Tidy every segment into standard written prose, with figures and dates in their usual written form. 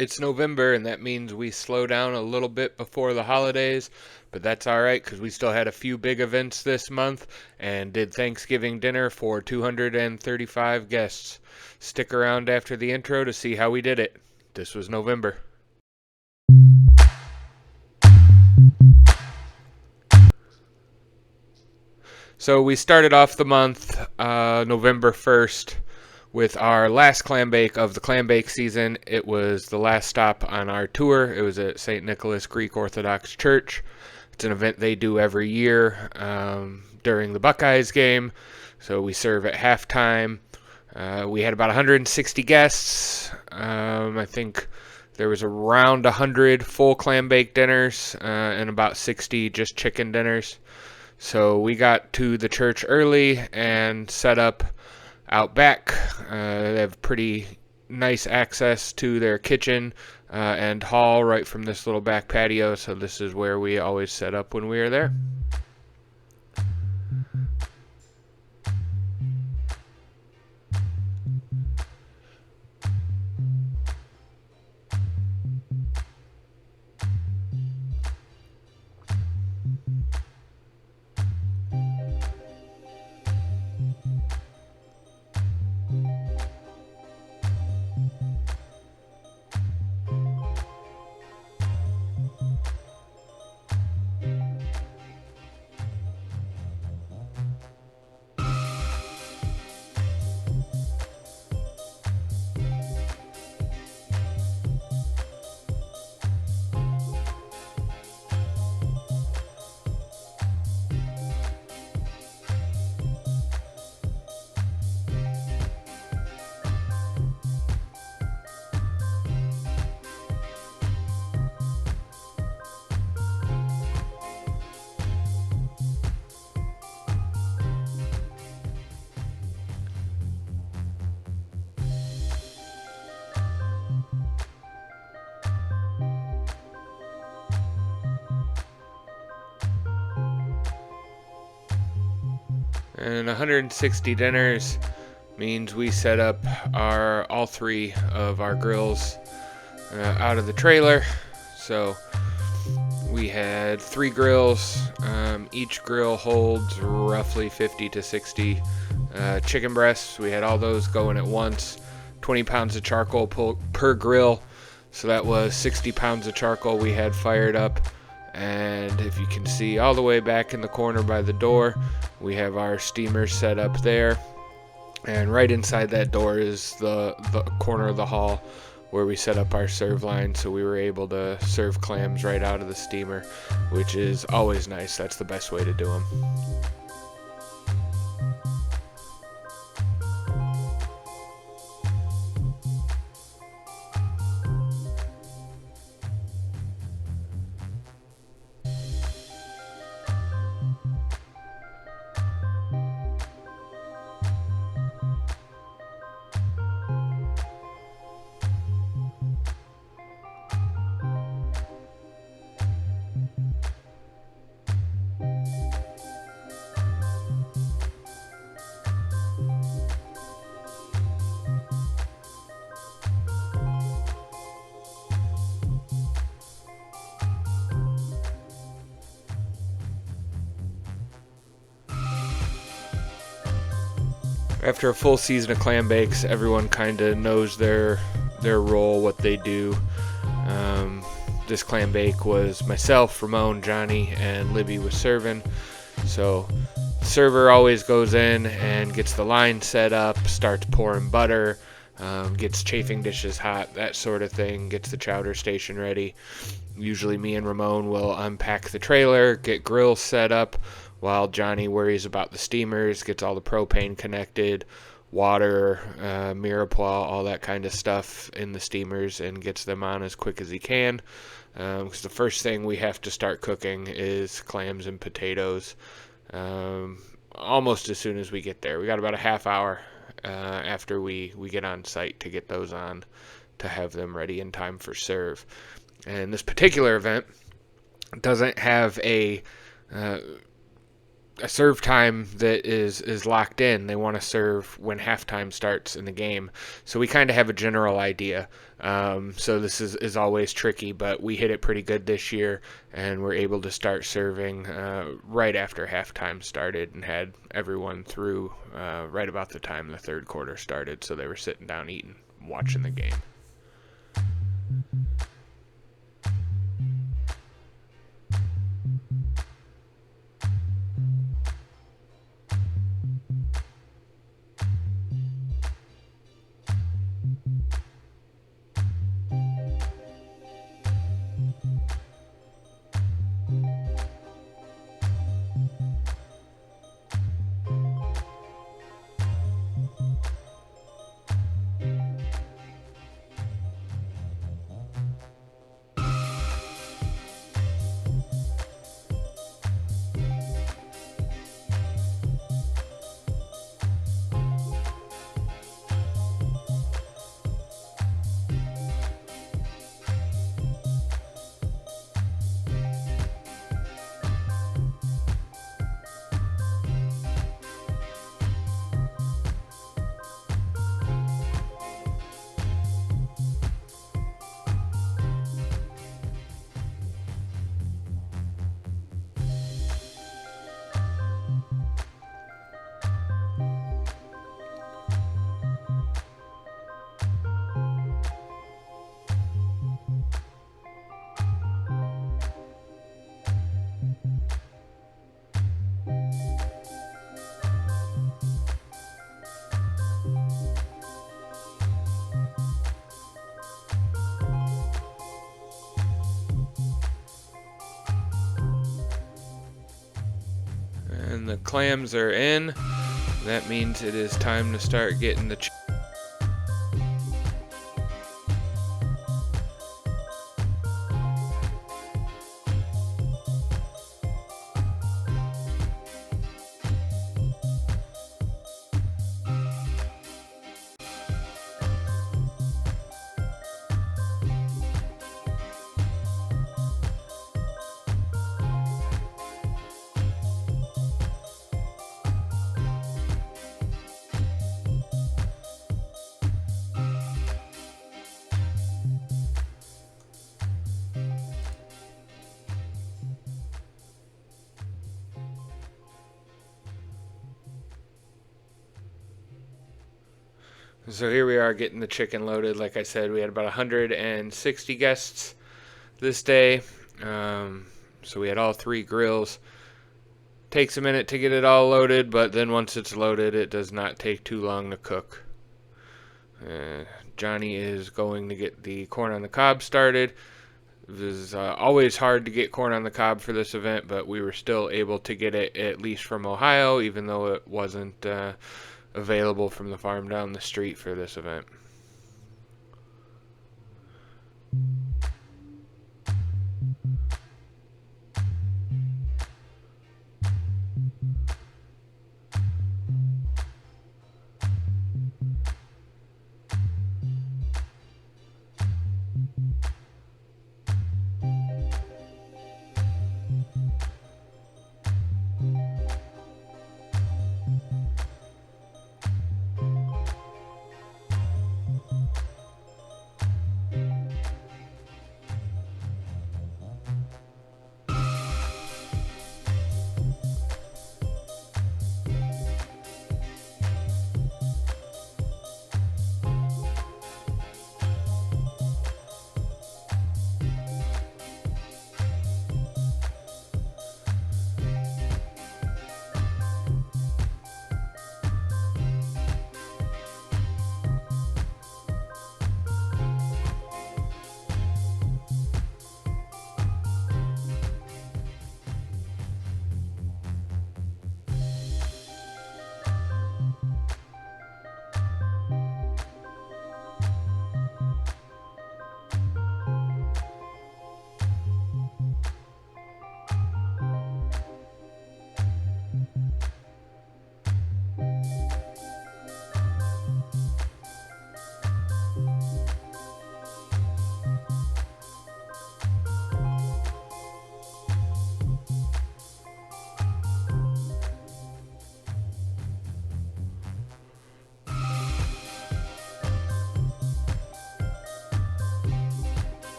It's November, and that means we slow down a little bit before the holidays, but that's all right because we still had a few big events this month and did Thanksgiving dinner for 235 guests. Stick around after the intro to see how we did it. This was November. So we started off the month, November 1st, with our last clam bake of the clam bake season. It was the last stop on our tour. It was at St. Nicholas Greek Orthodox Church. It's an event they do every year during the Buckeyes game. So we serve at halftime. We had about 160 guests. I think there was around 100 full clam bake dinners and about 60 just chicken dinners. So we got to the church early and set up out back. They have pretty nice access to their kitchen and hall right from this little back patio, so this is where we always set up when we are there. And 160 dinners means we set up all three of our grills out of the trailer. So we had 3 grills. Each grill holds roughly 50 to 60 chicken breasts. We had all those going at once. 20 pounds of charcoal per grill. So that was 60 pounds of charcoal we had fired up. And if you can see all the way back in the corner by the door, we have our steamers set up there. And right inside that door is the corner of the hall where we set up our serve line, so we were able to serve clams right out of the steamer, which is always nice. That's the best way to do them. After a full season of clam bakes, everyone kind of knows their role, what they do. This clam bake was myself, Ramon, Johnny, and Libby was serving. So the server always goes in and gets the line set up, starts pouring butter, gets chafing dishes hot, that sort of thing, gets the chowder station ready. Usually me and Ramon will unpack the trailer, get grills set up, while Johnny worries about the steamers, gets all the propane connected, water, mirepoix, all that kind of stuff in the steamers, and gets them on as quick as he can. Because the first thing we have to start cooking is clams and potatoes almost as soon as we get there. We got about a half hour after we get on site to get those on to have them ready in time for serve. And this particular event doesn't have a a serve time that is locked in. They want to serve when halftime starts in the game. So we kind of have a general idea. So this is always tricky, but we hit it pretty good this year, and we're able to start serving right after halftime started and had everyone through right about the time the third quarter started. So they were sitting down eating, watching the game. And the clams are in. That means it is time to start getting the So here we are getting the chicken loaded. Like I said, we had about 160 guests this day. So we had all 3 grills. Takes a minute to get it all loaded, but then once it's loaded, it does not take too long to cook. Johnny is going to get the corn on the cob started. It was always hard to get corn on the cob for this event, but we were still able to get it at least from Ohio, even though it wasn't available from the farm down the street for this event.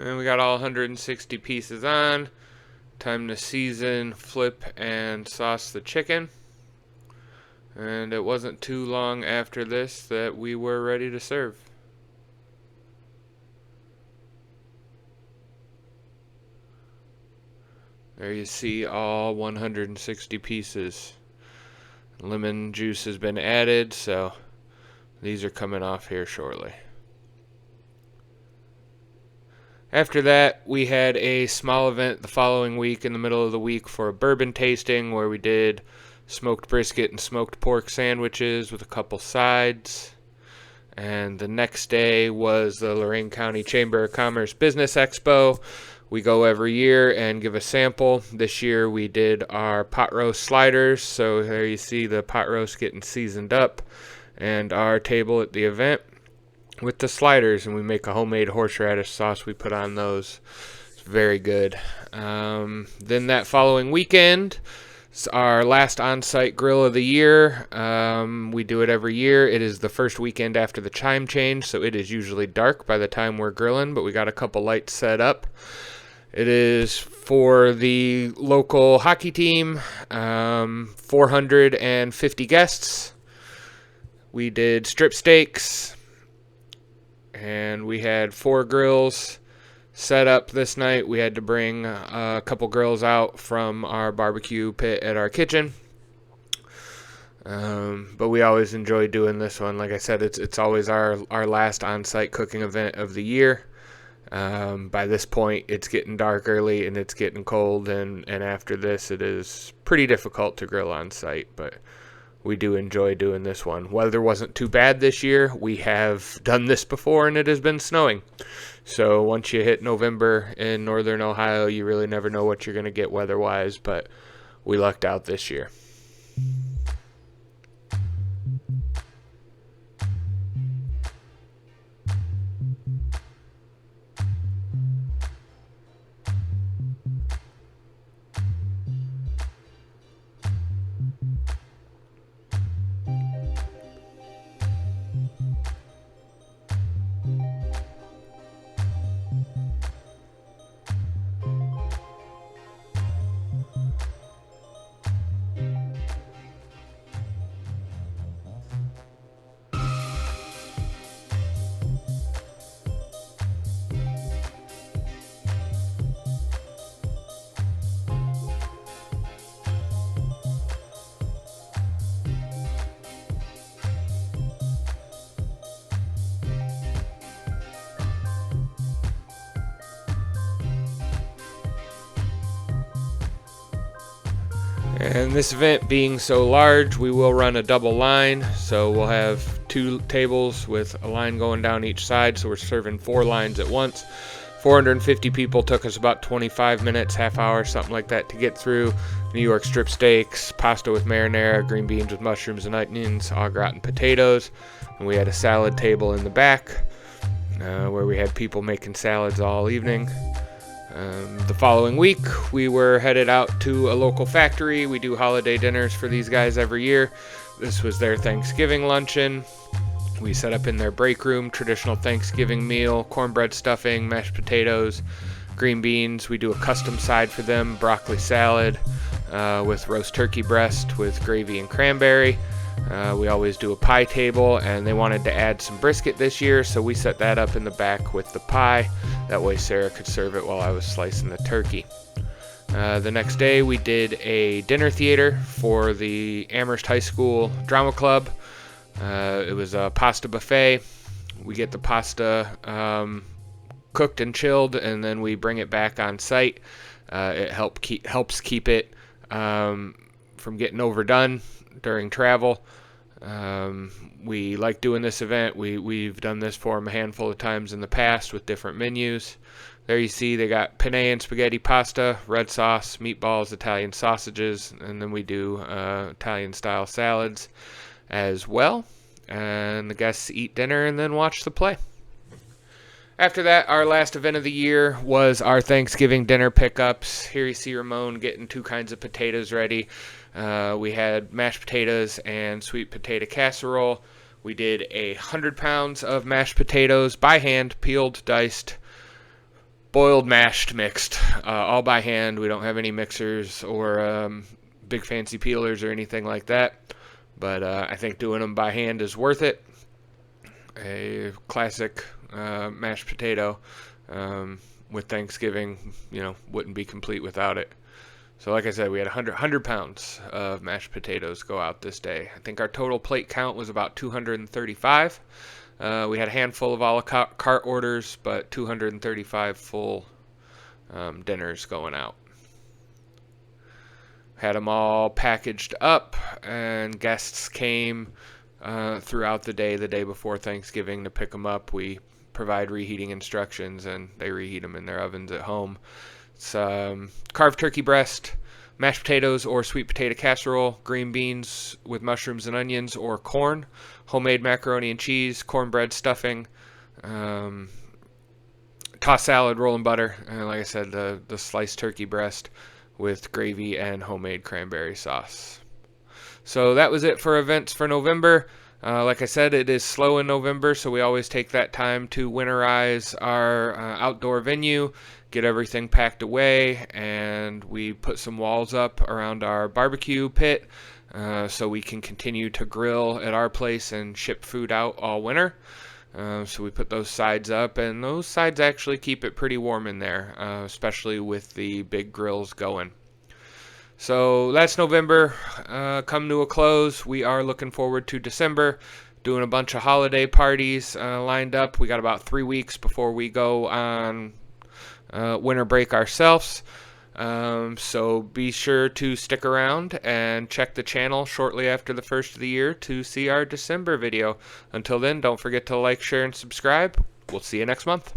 And we got all 160 pieces on. Time to season, flip, and sauce the chicken. And it wasn't too long after this that we were ready to serve. There you see all 160 pieces. Lemon juice has been added, so these are coming off here shortly. After that, we had a small event the following week in the middle of the week for a bourbon tasting where we did smoked brisket and smoked pork sandwiches with a couple sides. And the next day was the Lorain County Chamber of Commerce Business Expo. We go every year and give a sample. This year we did our pot roast sliders. So there you see the pot roast getting seasoned up, and our table at the event with the sliders, and we make a homemade horseradish sauce we put on those. It's very good. Then that following weekend, it's our last on-site grill of the year. We do it every year. It is the first weekend after the chime change, so it is usually dark by the time we're grilling, but we got a couple lights set up. It is for the local hockey team, 450 guests. We did strip steaks, and we had 4 grills set up this night. We had to bring a couple grills out from our barbecue pit at our kitchen. But we always enjoy doing this one. Like I said, it's always our last on-site cooking event of the year. By this point, it's getting dark early and it's getting cold, and after this, it is pretty difficult to grill on site, but we do enjoy doing this one. Weather wasn't too bad this year. We have done this before, and it has been snowing. So once you hit November in northern Ohio, you really never know what you're going to get weather-wise, but we lucked out this year. And this event being so large, we will run a double line, so we'll have 2 tables with a line going down each side, so we're serving 4 lines at once. 450 people, took us about 25 minutes, half hour, something like that to get through. New York strip steaks, pasta with marinara, green beans with mushrooms and onions, au gratin potatoes, and we had a salad table in the back where we had people making salads all evening. The following week, we were headed out to a local factory. We do holiday dinners for these guys every year. This was their Thanksgiving luncheon. We set up in their break room, traditional Thanksgiving meal, cornbread stuffing, mashed potatoes, green beans. We do a custom side for them, broccoli salad with roast turkey breast with gravy and cranberry. We always do a pie table, and they wanted to add some brisket this year, so we set that up in the back with the pie. That way Sarah could serve it while I was slicing the turkey. The next day we did a dinner theater for the Amherst High School Drama Club. It was a pasta buffet. We get the pasta cooked and chilled, and then we bring it back on site. It helps keep it from getting overdone during travel. We like doing this event. We've done this for them a handful of times in the past with different menus. There you see they got penne and spaghetti pasta, red sauce, meatballs, Italian sausages, and then we do Italian style salads as well. And the guests eat dinner and then watch the play. After that, our last event of the year was our Thanksgiving dinner pickups. Here you see Ramon getting 2 kinds of potatoes ready. We had mashed potatoes and sweet potato casserole. We did 100 pounds of mashed potatoes by hand, peeled, diced, boiled, mashed, mixed, all by hand. We don't have any mixers or big fancy peelers or anything like that. But I think doing them by hand is worth it. A classic mashed potato with Thanksgiving, wouldn't be complete without it. So like I said, we had 100 pounds of mashed potatoes go out this day. I think our total plate count was about 235. We had a handful of a la carte orders, but 235 full dinners going out. Had them all packaged up, and guests came throughout the day before Thanksgiving to pick them up. We provide reheating instructions, and they reheat them in their ovens at home. It's carved turkey breast, mashed potatoes or sweet potato casserole, green beans with mushrooms and onions or corn, homemade macaroni and cheese, cornbread stuffing, tossed salad, rolling butter, and like I said, the sliced turkey breast with gravy and homemade cranberry sauce. So that was it for events for November. Like I said, it is slow in November, so we always take that time to winterize our outdoor venue, get everything packed away, and we put some walls up around our barbecue pit so we can continue to grill at our place and ship food out all winter. So we put those sides up, and those sides actually keep it pretty warm in there, especially with the big grills going. So that's November come to a close. We are looking forward to December, doing a bunch of holiday parties lined up. We got about 3 weeks before we go on winter break ourselves. So be sure to stick around and check the channel shortly after the first of the year to see our December video. Until then, don't forget to like, share, and subscribe. We'll see you next month.